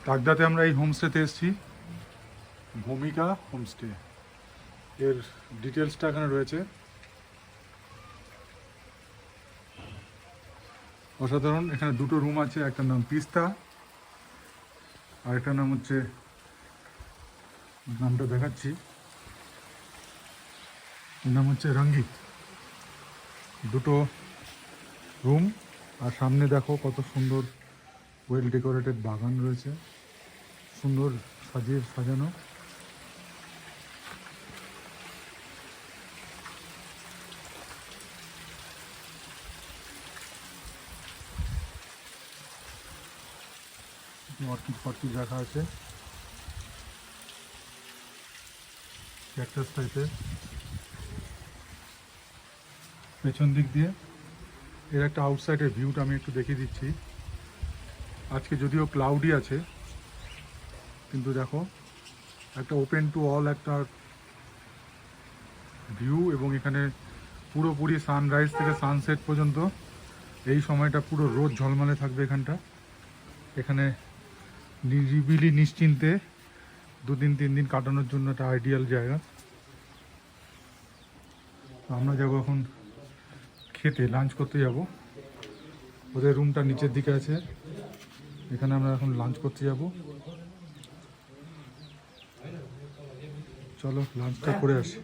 তাকদাতে আমরা এই হোমস্টেতে এসেছি, ভূমিকা হোমস্টে। এর ডিটেলসটা এখানে রয়েছে। অসাধারণ। এখানে দুটো রুম আছে, একটার নাম পিস্তা আর একটার নাম হচ্ছে, নামটা দেখাচ্ছি, এর নাম হচ্ছে রঙ্গিত। দুটো রুম, আর সামনে দেখো কত সুন্দর ওয়েল ডেকোরেটেড বাগান রয়েছে, সুন্দর সাজানো। অর্কিড রাখা আছে ক্যাকটাস টাইপের। পেছন দিক দিয়ে এর একটা আউটসাইডের ভিউটা আমি একটু দেখিয়ে দিচ্ছি। আজকে যদিও ক্লাউডি আছে, কিন্তু দেখো একটা ওপেন টু অল একটা ভিউ, এবং এখানে পুরোপুরি সানরাইজ থেকে সানসেট পর্যন্ত এই সময়টা পুরো রোদ ঝলমলে থাকবে এখানটা। এখানে নিরিবিলি নিশ্চিন্তে 2-3 দিন কাটানোর জন্য একটা আইডিয়াল জায়গা। আমরা যাবো এখন খেতে, লাঞ্চ করতে যাব। ওদের রুমটা নিচের দিকে আছে, এখানে আমরা এখন লাঞ্চ করতে যাব। চলো লাঞ্চটা করে আসি।